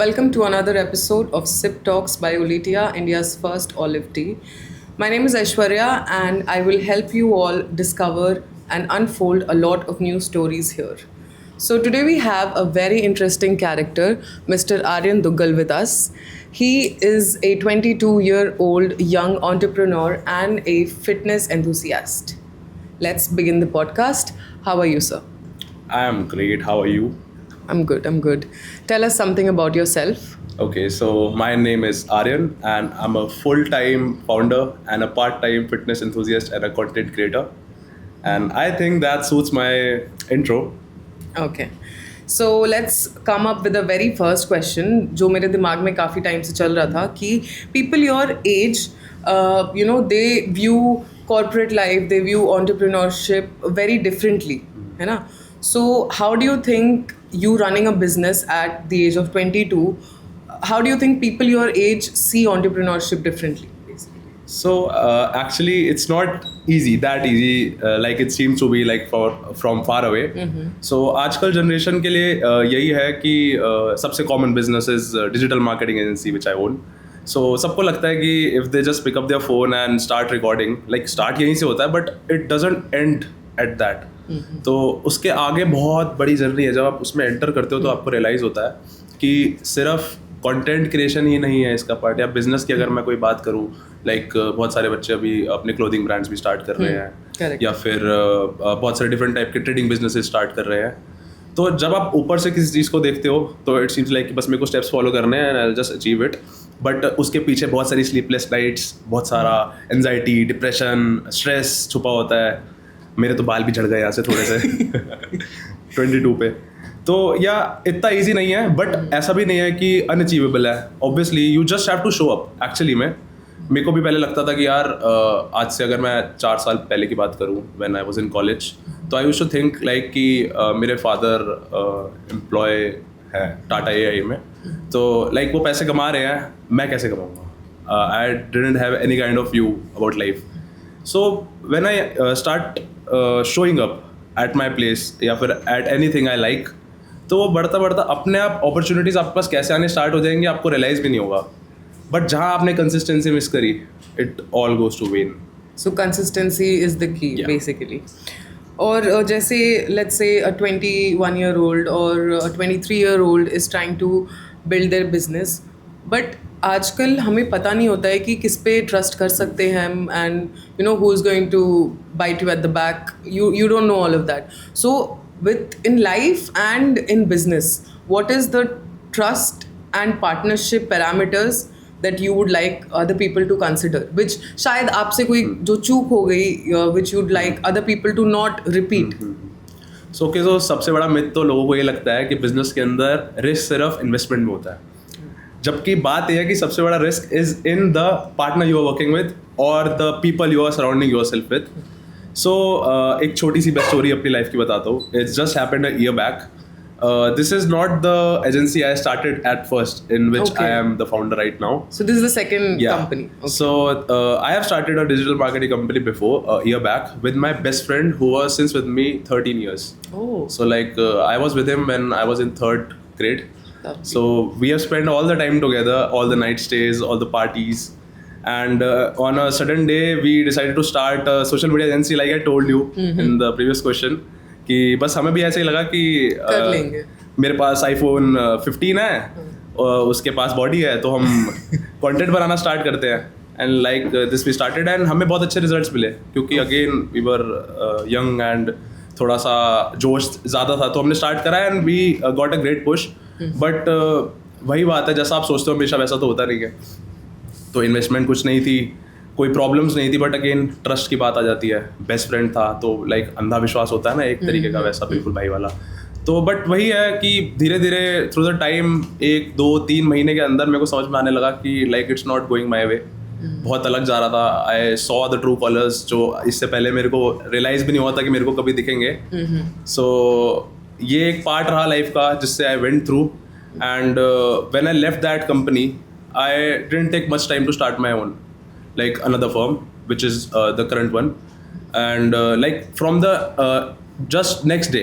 Welcome to another episode of Sip Talks by Olitia, India's first olive tea. My name is Aishwarya, and I will help you all discover and unfold a lot of new stories here. So, today we have a very interesting character, Mr. Aryan Duggal, with us. He is a 22-year-old young entrepreneur and a fitness enthusiast. Let's begin the podcast. How are you, sir? I am great. How are you? I'm good. Tell us something about yourself. Okay, so my name is Aryan and I'm a full-time founder and a part-time fitness enthusiast and a content creator. And I think that suits my intro. Okay. So let's come up with the very first question जो मेरे दिमाग में काफ़ी time से चल रहा था कि people your age they view corporate life, they view entrepreneurship very differently, है ना? So how do you think you running a business at the age of 22, how do you think people your age see entrepreneurship differently? So actually, it's not that easy like it seems to be like from far away. So आजकल generation के लिए यही है कि सबसे common business is digital marketing agency which I own. So सबको लगता है कि if they just pick up their phone and start recording, like start यहीं से होता है, but it doesn't end at that. तो उसके आगे बहुत बड़ी जर्नी है. जब आप उसमें एंटर करते हो तो आपको रियलाइज होता है कि सिर्फ कंटेंट क्रिएशन ही नहीं है इसका पार्ट. या बिजनेस की अगर मैं कोई बात करूँ, लाइक बहुत सारे बच्चे अभी अपने क्लोथिंग ब्रांड्स भी स्टार्ट कर रहे हैं, या फिर बहुत सारे डिफरेंट टाइप के ट्रेडिंग बिजनेसेस स्टार्ट कर रहे हैं. तो जब आप ऊपर से किसी चीज़ को देखते हो तो इट सीम्स लाइक कि बस मेरे को स्टेप्स फॉलो करने हैं and I just achieve it. But उसके पीछे बहुत सारी स्लीपलेस नाइट्स, बहुत सारा एंजाइटी, डिप्रेशन, स्ट्रेस छुपा होता है. मेरे तो बाल भी झड़ गए यहाँ से थोड़े से 22 पे. तो या इतना इजी नहीं है, बट ऐसा भी नहीं है कि अनअचीवेबल है. Obviously you just have to show up. Actually मेरे को भी पहले लगता था कि यार आज से अगर मैं 4 साल पहले की बात करूँ, when I was in college, तो I used to think like कि मेरे फादर एम्प्लॉय है टाटा एआई में, तो लाइक वो पैसे कमा रहे हैं, मैं कैसे कमाऊँगा. I didn't have any kind of view about life. So when I start showing up at my place या फिर at anything I like, तो वो बढ़ता बढ़ता अपने आप अपॉर्चुनिटीज़ आपके पास कैसे आने स्टार्ट हो जाएंगे आपको रियलाइज़ भी नहीं होगा. बट जहाँ आपने कंसिस्टेंसी मिस करी, it all goes to vain. So consistency is the key basically. और जैसे लेट्स से अ 21-year-old और a 23-year-old is trying to build their business, but आजकल हमें पता नहीं होता है कि किस पे ट्रस्ट कर सकते हैं हम, and you know who is going to bite you at the back. You don't know all of that. So with in life and in business, what is the trust and partnership parameters that you would like other people to consider, which शायद आपसे कोई जो चूक हो गई, which you'd like other people to not repeat? So okay, so सबसे बड़ा myth तो लोगों को ये लगता है कि बिजनेस के अंदर रिस्क सिर्फ इन्वेस्टमेंट में होता है, जबकि बात यह है कि सबसे बड़ा risk is in the partner you are working with और the people you are surrounding yourself with. So एक छोटी सी बेस्ट स्टोरी अपनी लाइफ की बताता हूँ. It's just happened a year back. This is not the agency I started at first in which I am the founder right now. So this is the second company. Okay. So I have started a digital marketing company before a year back with my best friend who was since with me 13 years. Oh. So like I was with him when I was in 3rd grade. Lovely. So we have spent all the time together, all the night stays, all the parties. And on a sudden day, we decided to start a social media agency, like I told you in the previous question. कि बस हमें भी ऐसे ही लगा कि कर लेंगे. मेरे पास iPhone 15 है और उसके पास बॉडी है, तो हम कंटेंट बनाना स्टार्ट करते हैं. And like this we started and हमें बहुत अच्छे रिजल्ट्स मिले, क्योंकि again we were young and थोड़ा सा जोश ज़्यादा था, तो हमने स्टार्ट करा and we got a great push. But वही बात है, जैसा आप सोचते हो हमेशा वैसा तो होता नहीं है. तो इन्वेस्टमेंट कुछ नहीं थी, कोई प्रॉब्लम्स नहीं थी, बट अगेन ट्रस्ट की बात आ जाती है. बेस्ट फ्रेंड था, तो लाइक अंधा विश्वास होता है ना एक तरीके का, वैसा बिल्कुल भाई वाला. तो बट वही है कि धीरे धीरे थ्रू द टाइम 1-2-3 महीने के अंदर मेरे को समझ में आने लगा कि like it's not going my way. बहुत अलग जा रहा था. I saw the true colours, जो इससे पहले मेरे को रियलाइज भी नहीं हुआ था कि मेरे को कभी दिखेंगे. सो ये एक पार्ट रहा लाइफ का जिससे I went through. And when I left that company, I didn't take much time to start my own, like another firm, which is the current one. And like from the just next day,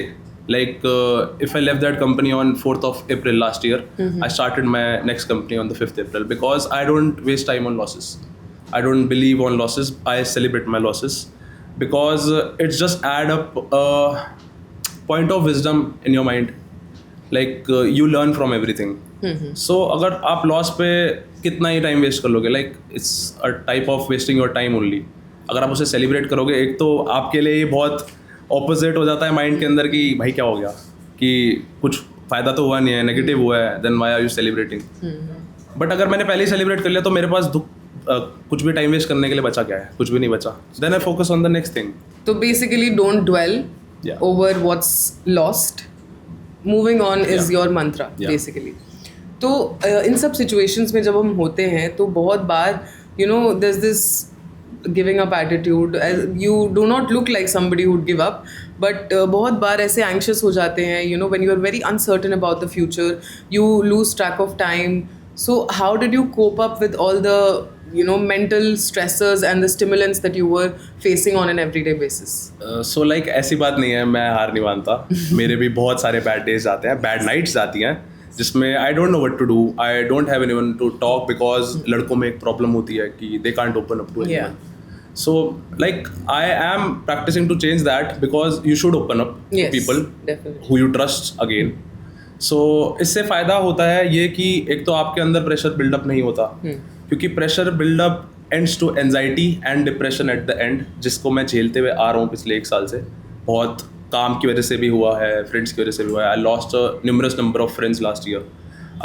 Like if I left that company on 4th of April last year, I started my next company on the 5th April because I don't waste time on losses. I don't believe on losses. I celebrate my losses because it's just add up a point of wisdom in your mind. Like you learn from everything. So अगर आप loss पे कितना ही time waste कर लोगे, like it's a type of wasting your time only. अगर आप उसे celebrate करोगे, एक तो आपके लिए ये बहुत ऑपोजिट हो जाता है माइंड के अंदर कि भाई क्या हो गया, कि कुछ फ़ायदा तो हुआ नहीं है, नेगेटिव हुआ है, then why are you celebrating. But अगर मैंने पहले ही सेलिब्रेट कर लिया तो मेरे पास कुछ भी टाइम वेस्ट करने के लिए बचा क्या है, कुछ भी नहीं बचा. Then I focus on the next thing. तो basically don't dwell over what's lost, moving on is your mantra basically. तो इन सब सिचुएशंस में जब हम होते हैं तो बहुत बार you know there is this giving up attitude. You do not look like somebody would give up, but बहुत बार ऐसे एंग्शियस हो जाते हैं, you know when you are very uncertain about the future, you lose track of time. So how did you cope up with all the you know mental stressors and the stimulants that you were facing on an everyday basis? So like ऐसी बात नहीं है, मैं हार नहीं मानता. मेरे भी बहुत सारे बैड डेज आते हैं, बैड नाइट्स आती हैं जिसमें I don't know what to do. I don't have anyone to talk because लड़कों में एक प्रॉब्लम होती है कि they can't open up to anyone. So like I am practicing to change that because you should open up to people definitely. who you trust again. So इससे फ़ायदा होता है ये कि एक तो आपके अंदर प्रेशर बिल्डअप नहीं होता, क्योंकि pressure build up ends to anxiety and depression at the end, जिसको मैं झेलते हुए आ रहा हूँ पिछले 1 साल से. बहुत काम की वजह से भी हुआ है, फ्रेंड्स की वजह से भी हुआ है. I lost a numerous number of friends last year.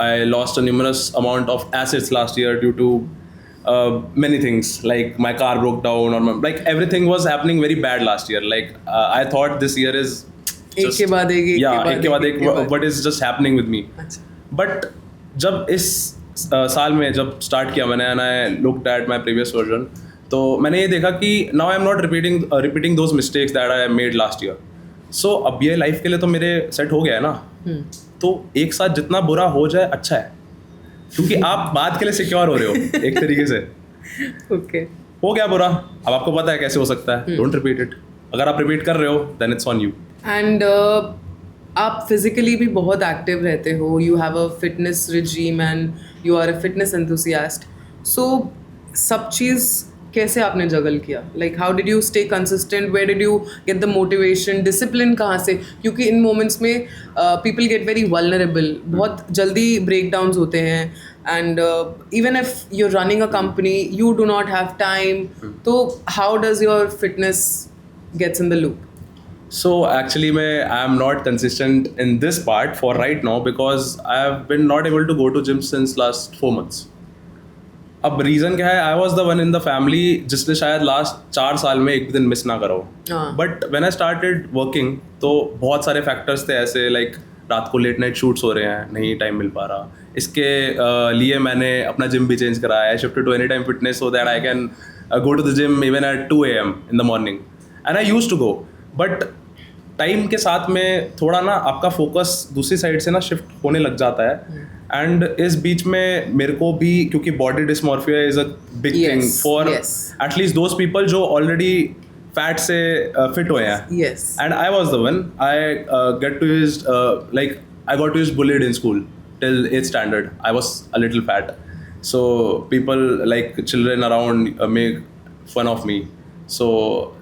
I lost a numerous amount of assets last year due to many things, like my car broke down, or like everything was happening very bad last year. Like I thought this year is एक के बाद एक, एक के बाद एक, what is just happening with me. But जब इस साल में जब स्टार्ट किया मैंने, and I looked at my previous version, तो मैंने ये देखा कि now I am not repeating those mistakes that I made last year. So अब ये लाइफ के लिए तो मेरे सेट हो गया है ना. तो एक साथ जितना बुरा हो जाए अच्छा है, क्योंकि आप बाद के लिए सिक्योर हो रहे हो एक तरीके से. ओके, हो गया बुरा, अब आपको पता है कैसे हो सकता है. Don't repeat it. अगर आप रिपीट कर रहे हो then it's on you. And आप फिजिकली भी बहुत एक्टिव रहते हो, you have a fitness regime and you are a fitness enthusiast. So सब चीज़ कैसे आपने जगल किया? Like how did you stay consistent, where did you get the motivation, discipline कहाँ से? क्योंकि इन मोमेंट्स में पीपल गेट वेरी वल्नरेबल, बहुत जल्दी ब्रेक डाउन्स होते हैं. And even if you are running a company you do not have time. तो how does your fitness gets in the loop? So actually I am not consistent in this part for right now because I have been not able to go to gym since last 4 months. अब reason क्या है? आई was the one in the family जिसने शायद last 4 साल में एक दिन miss ना करो. But when I started working तो बहुत सारे फैक्टर्स थे ऐसे, लाइक रात को लेट नाइट शूट्स हो रहे हैं, नहीं टाइम मिल पा रहा. इसके लिए मैंने अपना जिम भी चेंज करा. I shifted to Anytime Fitness so that I can go to the gym even at 2 AM in the morning. And I used to go, but time के साथ में थोड़ा ना आपका फोकस दूसरी साइड से ना शिफ्ट होने लग जाता है. एंड इस बीच में मेरे को भी, क्योंकि body dysmorphia is a big thing for at least those people जो ऑलरेडी फैट से फिट हुए हैं. And I was the one, I get to use like I got to use bullied in school till 8th standard. I was a little fat, so people like children around make fun of me. So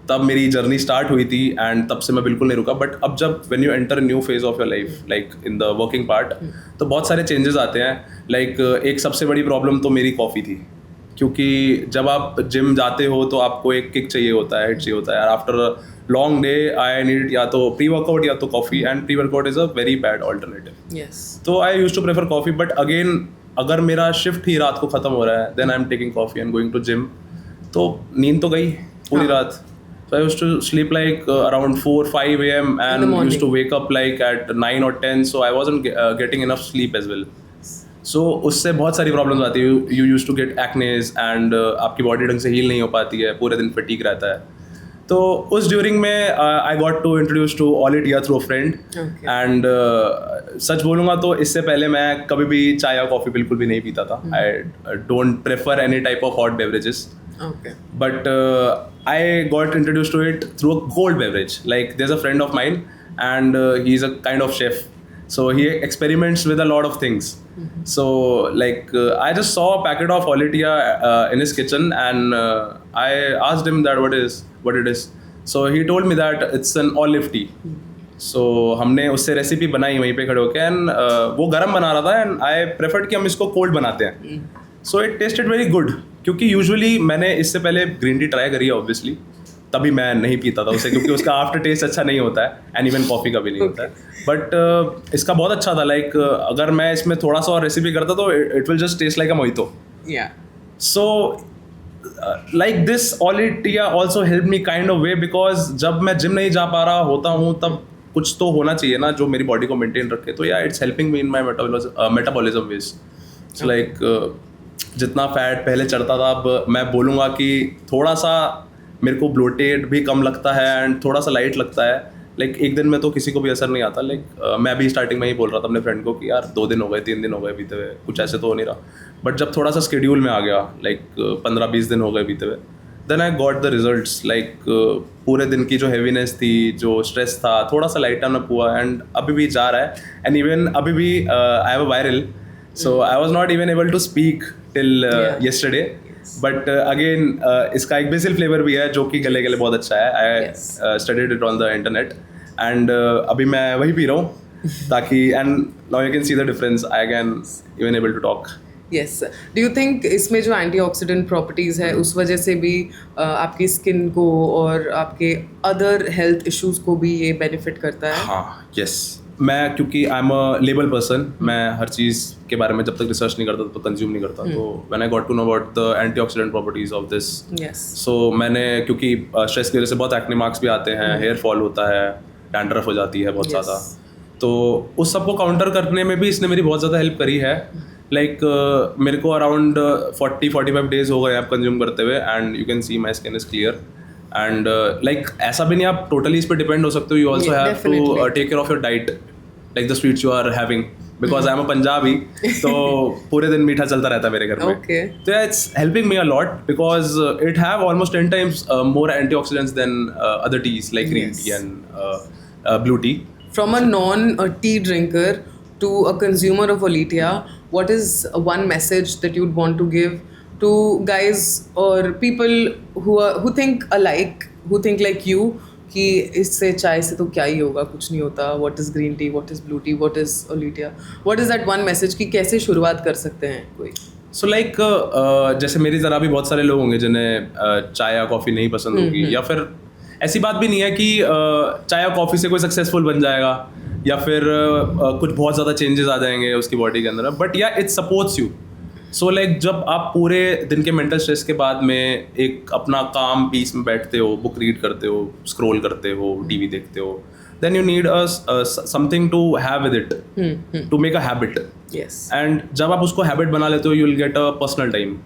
तब मेरी journey start हुई थी and तब से मैं बिल्कुल नहीं रुका. बट अब जब when you enter new phase of your life, like in the working part, तो बहुत सारे चेंजेस आते हैं. लाइक एक सबसे बड़ी प्रॉब्लम तो मेरी कॉफ़ी थी, क्योंकि जब आप जिम जाते हो तो आपको एक किक चाहिए होता है, हिट चाहिए होता है. After a long day I need या तो प्री वर्कआउट या तो coffee, and pre workout is a very bad alternative. तो I use to prefer coffee. But again अगर मेरा शिफ्ट ही रात को ख़त्म हो रहा है then I am taking coffee and going to gym, तो नींद तो गई पूरी रात. So I used to sleep like around 4-5 AM and used to wake up like at 9 or 10. So I wasn't getting enough sleep as well. So उससे बहुत सारी problems आती है. You used to get acnes and आपकी body ढंग से heal नहीं हो पाती है, पूरे दिन फटीग रहता है. तो उस ड्यूरिंग में I got to introduce to all India through a friend. And सच बोलूँगा तो इससे पहले मैं कभी भी चाय या कॉफ़ी बिल्कुल भी नहीं पीता था. I don't prefer any type of hot beverages. But I got introduced to it through a cold beverage. Like there's a friend of mine and he's a kind of chef. So he experiments with a lot of things. So like I just saw a packet of Olitia in his kitchen, and I asked him that what it is. So he told me that it's an olive tea. So हमने उससे recipe बनाई वहीं पे खड़े होके, and वो गरम बना रहा था, एंड आई प्रेफर्ड कि हम इसको कोल्ड बनाते हैं. So it tested very good, क्योंकि यूजुअली मैंने इससे पहले ग्रीन टी ट्राई करी है ऑब्वियसली, तभी मैं नहीं पीता था उसे, क्योंकि उसका आफ्टर टेस्ट अच्छा नहीं होता है, एंड इवन कॉफ़ी का भी नहीं होता है. बट इसका बहुत अच्छा था. लाइक अगर मैं इसमें थोड़ा सा और रेसिपी करता तो it will just taste like a mojito. So like this Olitia also help me kind of way, because जब मैं जिम नहीं जा पा रहा होता हूँ तब कुछ तो होना चाहिए ना जो मेरी बॉडी को मेंटेन रखे. तो yeah it's helping me in my metabolism ways. So like जितना फैट पहले चढ़ता था, अब मैं बोलूँगा कि थोड़ा सा मेरे को ब्लोटेड भी कम लगता है एंड थोड़ा सा लाइट लगता है. लाइक एक दिन में तो किसी को भी असर नहीं आता. लाइक मैं भी स्टार्टिंग में ही बोल रहा था अपने फ्रेंड को कि यार 2 दिन हो गए, 3 दिन हो गए बीते हुए, कुछ ऐसे तो हो नहीं रहा. बट जब थोड़ा सा स्केड्यूल में आ गया, लाइक 15-20 दिन हो गए बीते हुए, then I got the results. Like पूरे दिन की जो हैवीनेस थी, जो स्ट्रेस था, थोड़ा सा लाइट अप हुआ, एंड अभी भी जा रहा है. एंड इवन अभी भी I have a viral, so I was not even able to speak till yesterday. But again इसका एक बेसिल फ्लेवर भी है जो कि गले गले बहुत अच्छा है. I studied it on the internet, and अभी मैं वही पी रहा हूँ ताकि, and now you can see the difference. I can even able to talk. Yes. Do you think इसमें जो एंटीऑक्सीडेंट प्रॉपर्टीज है उस वजह से भी आपकी स्किन को और आपके अदर हेल्थ इश्यूज को भी ये बेनिफिट करता है? हाँ, यस. मैं क्योंकि आई एम अ लेबल पर्सन, मैं हर चीज़ के बारे में जब तक रिसर्च नहीं करता तो कंज्यूम नहीं करता. तो when I got to know about the antioxidant properties of this, so मैंने, क्योंकि स्ट्रेस की वजह से बहुत एक्ने मार्क्स भी आते हैं, हेयर फॉल होता है, डैंड्रफ हो जाती है बहुत ज़्यादा. तो उस सबको काउंटर करने में भी इसने मेरी बहुत ज़्यादा हेल्प करी है. लाइक मेरे को अराउंड 40-45 डेज हो गए आप कंज्यूम करते हुए, and you can C my skin is clear. And like ऐसा भी नहीं आप टोटली इस पर डिपेंड हो सकते हो. You also have to take care of your diet, like the sweets you are having, because I am a Punjabi, तो पूरे दिन मीठा चलता रहता है मेरे घर में. तो it's helping me a lot, because it have almost 10 times more antioxidants than other teas like green tea and blue tea. From a non-tea drinker to a consumer of Olitia, what is one message that you'd want to give to guys or people who think alike, who think like you कि इससे चाय से तो क्या ही होगा, कुछ नहीं होता. What is green tea? What is blue tea? What is Olitia? What is that one message कि कैसे शुरुआत कर सकते हैं कोई? सो लाइक जैसे मेरी तरह भी बहुत सारे लोग होंगे जिन्हें चाय या कॉफ़ी नहीं पसंद होगी, या फिर ऐसी बात भी नहीं है कि चाय या कॉफ़ी से कोई सक्सेसफुल बन जाएगा, या फिर कुछ बहुत ज़्यादा चेंजेस आ जाएंगे उसकी बॉडी के अंदर. बट या it supports you. So like जब आप पूरे दिन के मेंटल स्ट्रेस के बाद में एक अपना काम पीस में बैठते हो, बुक रीड करते हो, स्क्रॉल करते हो, टीवी देखते हो, then you need something to have with it, to make a habit. Yes. And जब आप उसको habit बना लेते हो, you will get a personal time.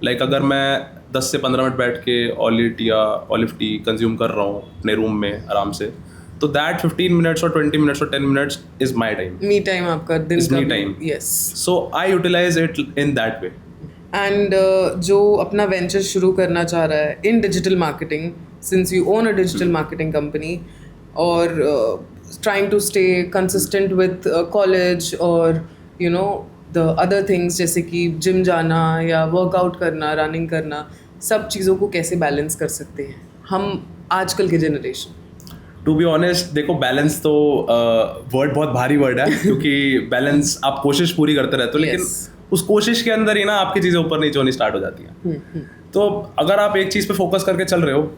Like अगर मैं 10 से 15 मिनट बैठ के olive tea कंज्यूम कर रहा हूँ अपने रूम में आराम से, तो that 15 minutes or 20 minutes or 10 minutes is my time. Me time आपका दिन is का me time. Yes. So I utilize it in that way. And जो अपना वेंचर शुरू करना चाह रहा है in digital marketing, since you own a digital marketing company, or trying to stay consistent with college or you know the other things जैसे कि gym जाना या वर्कआउट करना, रनिंग करना, सब चीज़ों को कैसे बैलेंस कर सकते हैं हम आजकल के जनरेशन? टू बी ऑनेस्ट, देखो बैलेंस तो वर्ड बहुत भारी वर्ड है, क्योंकि बैलेंस आप कोशिश पूरी करते रहते हो, लेकिन उस कोशिश के अंदर ही ना आपकी चीज़ें ऊपर नीचे होनी स्टार्ट हो जाती हैं. तो अगर आप एक चीज़ पे फोकस करके चल रहे हो,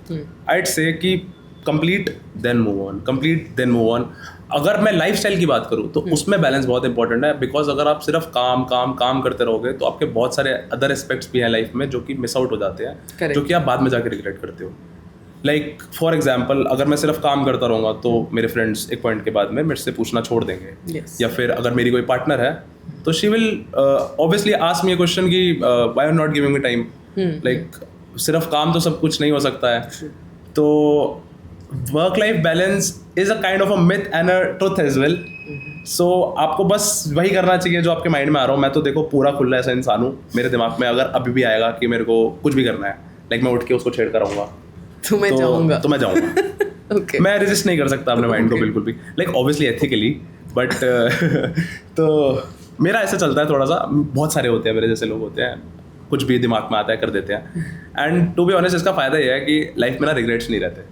आइड से कि complete then move on, complete then move on. अगर मैं लाइफस्टाइल की बात करूँ तो उसमें बैलेंस बहुत इंपॉर्टेंट है, बिकॉज अगर आप सिर्फ काम काम काम करते रहोगे तो आपके बहुत सारे अदर एस्पेक्ट्स भी हैं लाइफ में जो कि मिस आउट हो जाते हैं. Correct. जो कि आप बाद में जाके रिग्रेट करते हो. लाइक फॉर एग्जाम्पल, अगर मैं सिर्फ काम करता रहूँगा तो मेरे फ्रेंड्स एक पॉइंट के बाद में मेरे से पूछना छोड़ देंगे. Yes. या फिर अगर मेरी कोई पार्टनर है तो she will obviously ask me a question कि why are not giving me time. Like सिर्फ काम तो सब कुछ नहीं हो सकता है. तो work life balance is a kind of a myth and a truth as well. So आपको बस वही करना चाहिए जो आपके माइंड में आ रहा हो. मैं तो देखो पूरा खुला ऐसा इंसान हूँ, मेरे दिमाग में अगर अभी भी आएगा कि मेरे को कुछ भी करना है, लाइक मैं उठ के उसको छेड़ कर आऊँगा तो मैं जाऊँगा. तो मैं जाऊँगा. Okay. मैं रेजिस्ट नहीं कर सकता अपने माइंड को Okay. बिल्कुल भी, लाइक ऑब्वियसली एथिकली, बट तो मेरा ऐसा चलता है थोड़ा सा. बहुत सारे होते हैं मेरे जैसे लोग होते हैं, कुछ भी दिमाग में आता है कर देते हैं. एंड टू बी ऑनेस्ट इसका फ़ायदा ये है कि लाइफ में ना रिग्रेट्स नहीं रहते.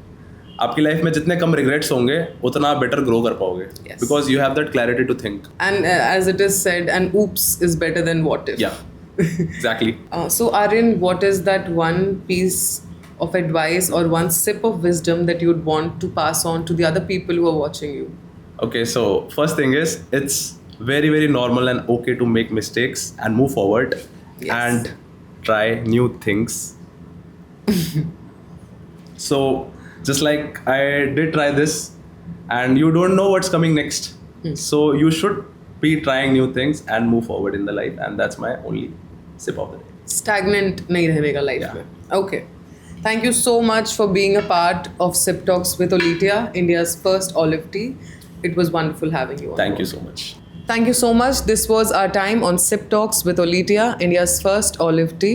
आपकी लाइफ में जितने कम रिग्रेट्स होंगे उतना बेटर ग्रो कर पाओगे, Yes. Because you have that clarity to think. And as it is said, an oops is better than what if. या exactly. So Aryan, what is that one piece of advice or one sip of wisdom that you'd want to pass on to the other people who are watching you? Okay, so first thing is it's very very normal and okay to make mistakes and move forward. Yes. And try new things. So just like I did try this, and you don't know what's coming next, so you should be trying new things and move forward in the life, and that's my only sip of the day. Stagnant nahi रहने का life Yeah. में. Okay. Thank you so much for being a part of Sip Talks with Olitia, India's first olive tea. It was wonderful having you on Thank board. you so much. Thank you so much. This was our time on Sip Talks with Olitia, India's first olive tea.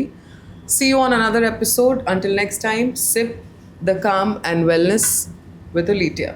See you on another episode. Until next time, sip the calm and wellness with Olitia.